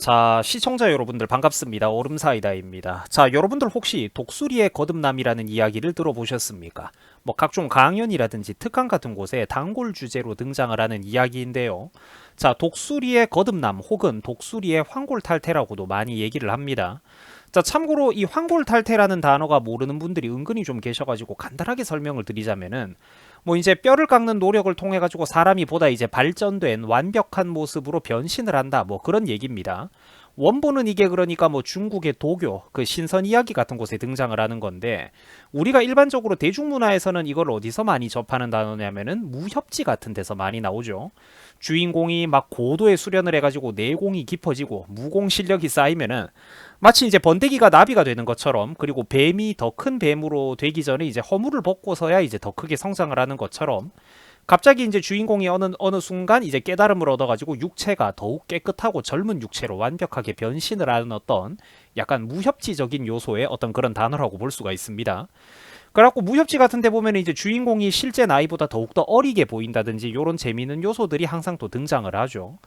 자, 시청자 여러분들 반갑습니다. 얼음사이다입니다. 자, 여러분들 혹시 독수리의 거듭남이라는 이야기를 들어보셨습니까? 뭐 각종 강연이라든지 특강 같은 곳에 단골 주제로 등장을 하는 이야기인데요. 자, 독수리의 거듭남 혹은 독수리의 황골탈퇴라고도 많이 얘기를 합니다. 자, 참고로 이 황골탈퇴라는 단어가 모르는 분들이 은근히 좀 계셔가지고 간단하게 설명을 드리자면은 뭐 이제 뼈를 깎는 노력을 통해 가지고 사람이 보다 이제 발전된 완벽한 모습으로 변신을 한다, 뭐 그런 얘기입니다. 원본은 이게 그러니까 뭐 중국의 도교 그 신선 이야기 같은 곳에 등장을 하는 건데, 우리가 일반적으로 대중문화에서는 이걸 어디서 많이 접하는 단어냐면은 무협지 같은 데서 많이 나오죠. 주인공이 막 고도의 수련을 해가지고 내공이 깊어지고 무공 실력이 쌓이면은 마치 이제 번데기가 나비가 되는 것처럼, 그리고 뱀이 더 큰 뱀으로 되기 전에 이제 허물을 벗고서야 이제 더 크게 성장을 하는 것처럼, 갑자기 이제 주인공이 어느 순간 이제 깨달음을 얻어가지고 육체가 더욱 깨끗하고 젊은 육체로 완벽하게 변신을 하는 어떤 약간 무협지적인 요소의 어떤 그런 단어라고 볼 수가 있습니다. 그래갖고 무협지 같은 데 보면 이제 주인공이 실제 나이보다 더욱더 어리게 보인다든지 요런 재미있는 요소들이 항상 또 등장을 하죠.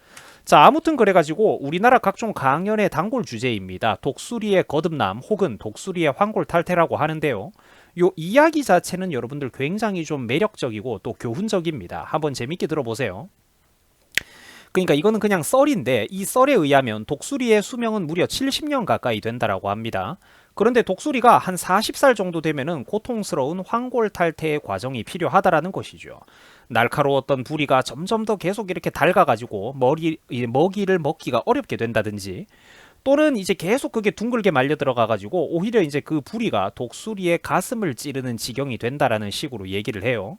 자, 아무튼 그래가지고 우리나라 각종 강연의 단골 주제입니다. 독수리의 거듭남 혹은 독수리의 황골탈퇴라고 하는데요. 요 이야기 자체는 여러분들 굉장히 좀 매력적이고 또 교훈적입니다. 한번 재밌게 들어보세요. 그러니까 이거는 그냥 썰인데, 이 썰에 의하면 독수리의 수명은 무려 70년 가까이 된다라고 합니다. 그런데 독수리가 한 40살 정도 되면은 고통스러운 황골탈퇴의 과정이 필요하다라는 것이죠. 날카로웠던 부리가 점점 더 계속 이렇게 닳아가지고 먹이를 먹기가 어렵게 된다든지, 또는 이제 계속 그게 둥글게 말려 들어가가지고 오히려 이제 그 부리가 독수리의 가슴을 찌르는 지경이 된다라는 식으로 얘기를 해요.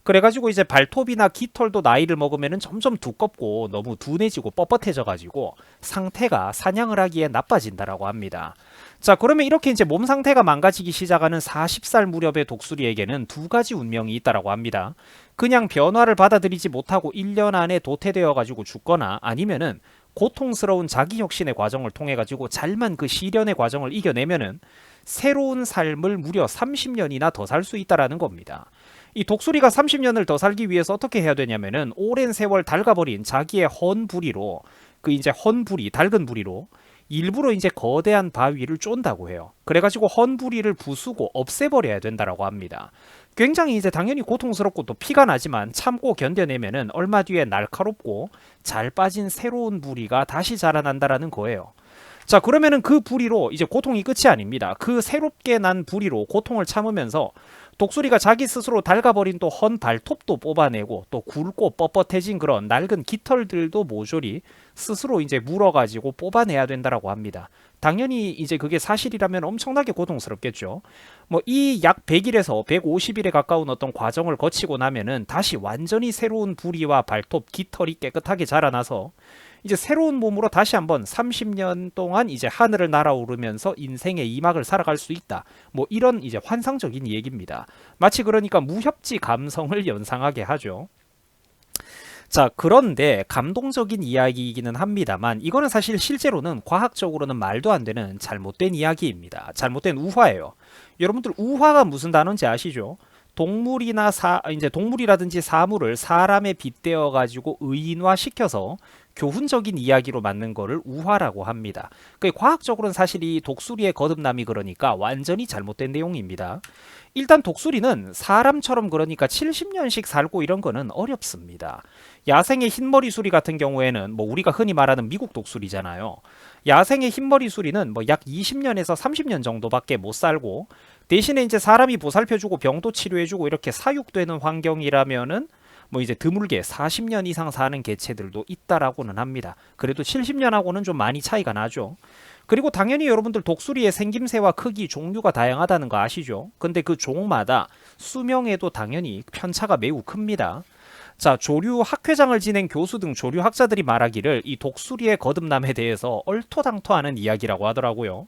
그래가지고 이제 발톱이나 깃털도 나이를 먹으면 점점 두껍고 너무 둔해지고 뻣뻣해져가지고 상태가 사냥을 하기에 나빠진다라고 합니다. 자, 그러면 이렇게 이제 몸 상태가 망가지기 시작하는 40살 무렵의 독수리에게는 두 가지 운명이 있다라고 합니다. 그냥 변화를 받아들이지 못하고 1년 안에 도태되어가지고 죽거나, 아니면은 고통스러운 자기혁신의 과정을 통해 가지고 잘만 그 시련의 과정을 이겨내면은 새로운 삶을 무려 30년이나 더 살 수 있다라는 겁니다. 이 독수리가 30년을 더 살기 위해서 어떻게 해야 되냐면은 오랜 세월 닳아버린 자기의 헌부리로, 그 이제 헌부리, 닳은 부리로 일부러 이제 거대한 바위를 쫀다고 해요. 그래가지고 헌부리를 부수고 없애버려야 된다라고 합니다. 굉장히 이제 당연히 고통스럽고 또 피가 나지만 참고 견뎌내면은 얼마 뒤에 날카롭고 잘 빠진 새로운 부리가 다시 자라난다라는 거예요. 자, 그러면은 그 부리로 이제 고통이 끝이 아닙니다. 그 새롭게 난 부리로 고통을 참으면서 독수리가 자기 스스로 닳아버린 또 헌 발톱도 뽑아내고, 또 굵고 뻣뻣해진 그런 낡은 깃털들도 모조리 스스로 이제 물어가지고 뽑아내야 된다라고 합니다. 당연히 이제 그게 사실이라면 엄청나게 고통스럽겠죠. 뭐 이 약 100일에서 150일에 가까운 어떤 과정을 거치고 나면은 다시 완전히 새로운 부리와 발톱, 깃털이 깨끗하게 자라나서 이제 새로운 몸으로 다시 한번 30년 동안 이제 하늘을 날아오르면서 인생의 2막을 살아갈 수 있다. 뭐 이런 이제 환상적인 얘기입니다. 마치 그러니까 무협지 감성을 연상하게 하죠. 자, 그런데 감동적인 이야기이기는 합니다만, 이거는 사실 실제로는 과학적으로는 말도 안 되는 잘못된 이야기입니다. 잘못된 우화예요. 여러분들 우화가 무슨 단어인지 아시죠? 이제 동물이라든지 사물을 사람에 빗대어 가지고 의인화 시켜서 교훈적인 이야기로 만든 거를 우화라고 합니다. 그 과학적으로는 사실 이 독수리의 거듭남이 그러니까 완전히 잘못된 내용입니다. 일단 독수리는 사람처럼 그러니까 70년씩 살고 이런 거는 어렵습니다. 야생의 흰머리 수리 같은 경우에는 뭐 우리가 흔히 말하는 미국 독수리잖아요. 야생의 흰머리 수리는 뭐 약 20년에서 30년 정도밖에 못 살고, 대신에 이제 사람이 보살펴주고 병도 치료해주고 이렇게 사육되는 환경이라면은 뭐 이제 드물게 40년 이상 사는 개체들도 있다라고는 합니다. 그래도 70년하고는 좀 많이 차이가 나죠. 그리고 당연히 여러분들 독수리의 생김새와 크기, 종류가 다양하다는 거 아시죠? 근데 그 종마다 수명에도 당연히 편차가 매우 큽니다. 자, 조류 학회장을 지낸 교수 등 조류 학자들이 말하기를 이 독수리의 거듭남에 대해서 얼토당토하는 이야기라고 하더라고요.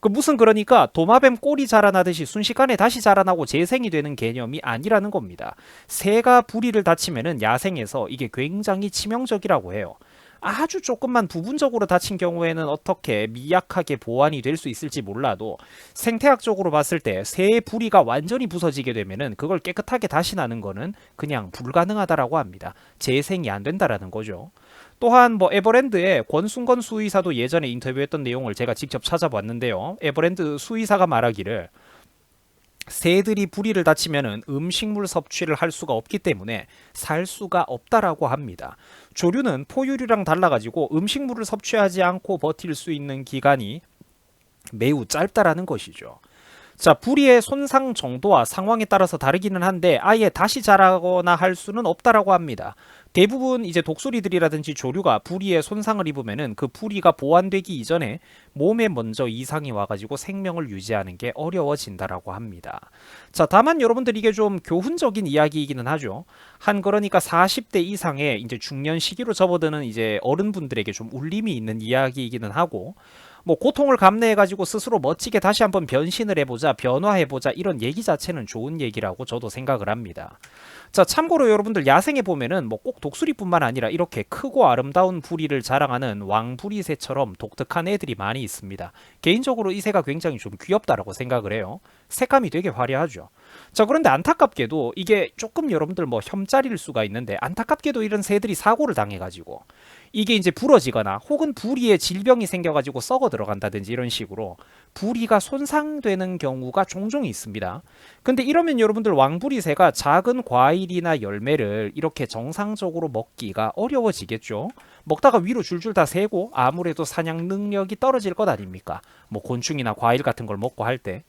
그 무슨 그러니까 도마뱀 꼬리 자라나듯이 순식간에 다시 자라나고 재생이 되는 개념이 아니라는 겁니다. 새가 부리를 다치면은 야생에서 이게 굉장히 치명적이라고 해요. 아주 조금만 부분적으로 다친 경우에는 어떻게 미약하게 보완이 될 수 있을지 몰라도, 생태학적으로 봤을 때 새의 부리가 완전히 부서지게 되면은 그걸 깨끗하게 다시 나는 거는 그냥 불가능하다라고 합니다. 재생이 안 된다라는 거죠. 또한 뭐 에버랜드의 권순건 수의사도 예전에 인터뷰했던 내용을 제가 직접 찾아봤는데요. 에버랜드 수의사가 말하기를 새들이 부리를 다치면은 음식물 섭취를 할 수가 없기 때문에 살 수가 없다라고 합니다. 조류는 포유류랑 달라가지고 음식물을 섭취하지 않고 버틸 수 있는 기간이 매우 짧다라는 것이죠. 자, 부리의 손상 정도와 상황에 따라서 다르기는 한데 아예 다시 자라거나 할 수는 없다라고 합니다. 대부분 이제 독수리들이라든지 조류가 부리에 손상을 입으면은 그 부리가 보완되기 이전에 몸에 먼저 이상이 와가지고 생명을 유지하는 게 어려워진다라고 합니다. 자, 다만 여러분들 이게 좀 교훈적인 이야기이기는 하죠. 한 그러니까 40대 이상의 이제 중년 시기로 접어드는 이제 어른분들에게 좀 울림이 있는 이야기이기는 하고 뭐 고통을 감내해가지고 스스로 멋지게 다시 한번 변신을 해보자, 변화해보자 이런 얘기 자체는 좋은 얘기라고 저도 생각을 합니다. 자, 참고로 여러분들 야생에 보면은 뭐 꼭 독수리뿐만 아니라 이렇게 크고 아름다운 부리를 자랑하는 왕부리새처럼 독특한 애들이 많이 있습니다. 개인적으로 이 새가 굉장히 좀 귀엽다라고 생각을 해요. 색감이 되게 화려하죠. 자, 그런데 안타깝게도 이게 조금 여러분들 뭐 혐짤일 수가 있는데 안타깝게도 이런 새들이 사고를 당해가지고 이게 이제 부러지거나 혹은 부리에 질병이 생겨가지고 썩어 들어간다든지 이런 식으로 부리가 손상되는 경우가 종종 있습니다. 근데 이러면 여러분들 왕부리새가 작은 과일이나 열매를 이렇게 정상적으로 먹기가 어려워지겠죠. 먹다가 위로 줄줄 다 새고 아무래도 사냥 능력이 떨어질 것 아닙니까? 뭐 곤충이나 과일 같은 걸 먹고 할 때.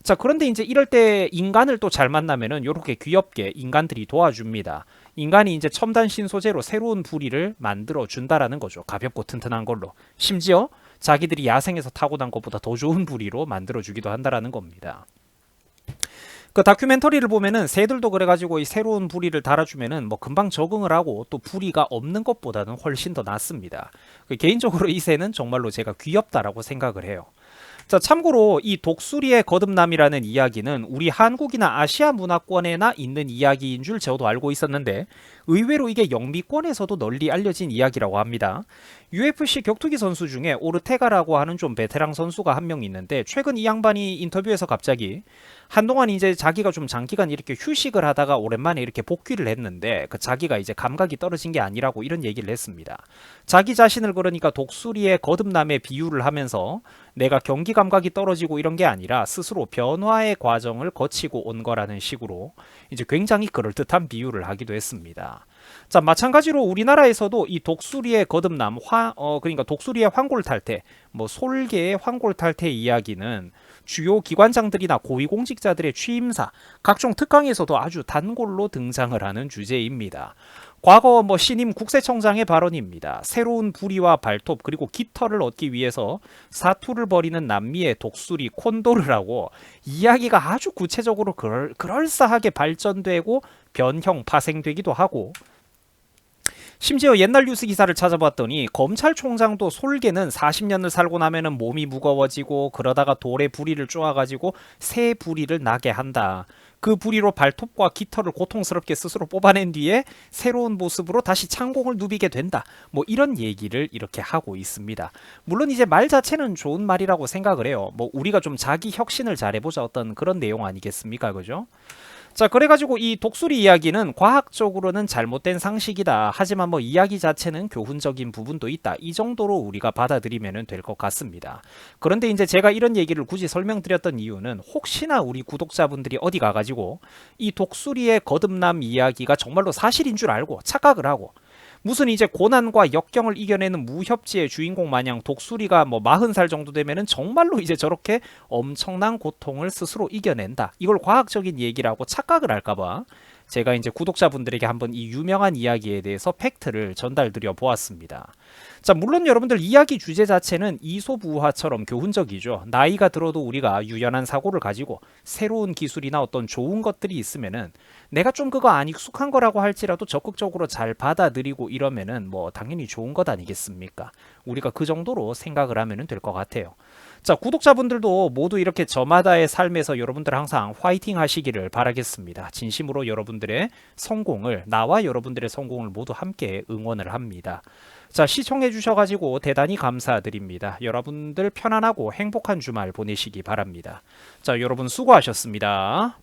자, 그런데 이제 이럴 때 인간을 또 잘 만나면은 요렇게 귀엽게 인간들이 도와줍니다. 인간이 이제 첨단 신소재로 새로운 부리를 만들어 준다라는 거죠. 가볍고 튼튼한 걸로. 심지어 자기들이 야생에서 타고난 것보다 더 좋은 부리로 만들어 주기도 한다라는 겁니다. 그 다큐멘터리를 보면은 새들도 그래가지고 이 새로운 부리를 달아주면은 뭐 금방 적응을 하고 또 부리가 없는 것보다는 훨씬 더 낫습니다. 개인적으로 이 새는 정말로 제가 귀엽다라고 생각을 해요. 자, 참고로 이 독수리의 거듭남이라는 이야기는 우리 한국이나 아시아 문화권에나 있는 이야기인 줄 저도 알고 있었는데 의외로 이게 영미권에서도 널리 알려진 이야기라고 합니다. UFC 격투기 선수 중에 오르테가라고 하는 좀 베테랑 선수가 한 명 있는데 최근 이 양반이 인터뷰에서 갑자기 한동안 이제 자기가 좀 장기간 이렇게 휴식을 하다가 오랜만에 이렇게 복귀를 했는데 그 자기가 이제 감각이 떨어진 게 아니라고 이런 얘기를 했습니다. 자기 자신을 그러니까 독수리의 거듭남에 비유를 하면서 내가 경기 감각이 떨어지고 이런 게 아니라 스스로 변화의 과정을 거치고 온 거라는 식으로 이제 굉장히 그럴듯한 비유를 하기도 했습니다. 자, 마찬가지로 우리나라에서도 이 독수리의 거듭남, 그러니까 독수리의 환골탈태, 뭐 솔개의 환골탈태 이야기는 주요 기관장들이나 고위공직자들의 취임사, 각종 특강에서도 아주 단골로 등장을 하는 주제입니다. 과거 뭐 신임 국세청장의 발언입니다. 새로운 부리와 발톱 그리고 깃털을 얻기 위해서 사투를 벌이는 남미의 독수리 콘도를 하고 이야기가 아주 구체적으로 그럴싸하게 발전되고 변형 파생되기도 하고 심지어 옛날 뉴스 기사를 찾아봤더니 검찰총장도 솔개는 40년을 살고 나면은 몸이 무거워지고 그러다가 돌에 부리를 쪼아가지고 새 부리를 나게 한다. 그 부리로 발톱과 깃털을 고통스럽게 스스로 뽑아낸 뒤에 새로운 모습으로 다시 창공을 누비게 된다. 뭐 이런 얘기를 이렇게 하고 있습니다. 물론 이제 말 자체는 좋은 말이라고 생각을 해요. 뭐 우리가 좀 자기 혁신을 잘해보자 어떤 그런 내용 아니겠습니까? 그죠? 자, 그래가지고 이 독수리 이야기는 과학적으로는 잘못된 상식이다. 하지만 뭐 이야기 자체는 교훈적인 부분도 있다. 이 정도로 우리가 받아들이면 될 것 같습니다. 그런데 이제 제가 이런 얘기를 굳이 설명드렸던 이유는 혹시나 우리 구독자분들이 어디 가가지고 이 독수리의 거듭남 이야기가 정말로 사실인 줄 알고 착각을 하고 무슨 이제 고난과 역경을 이겨내는 무협지의 주인공 마냥 독수리가 뭐 40살 정도 되면은 정말로 이제 저렇게 엄청난 고통을 스스로 이겨낸다. 이걸 과학적인 얘기라고 착각을 할까봐 제가 이제 구독자분들에게 한번 이 유명한 이야기에 대해서 팩트를 전달드려 보았습니다. 자, 물론 여러분들 이야기 주제 자체는 이솝우화처럼 교훈적이죠. 나이가 들어도 우리가 유연한 사고를 가지고 새로운 기술이나 어떤 좋은 것들이 있으면은 내가 좀 그거 안 익숙한 거라고 할지라도 적극적으로 잘 받아들이고 이러면은 뭐 당연히 좋은 것 아니겠습니까? 우리가 그 정도로 생각을 하면 될 것 같아요. 자, 구독자분들도 모두 이렇게 저마다의 삶에서 여러분들 항상 화이팅 하시기를 바라겠습니다. 진심으로 여러분들의 성공을, 나와 여러분들의 성공을 모두 함께 응원을 합니다. 자, 시청해 주셔가지고 대단히 감사드립니다. 여러분들 편안하고 행복한 주말 보내시기 바랍니다. 자, 여러분 수고하셨습니다.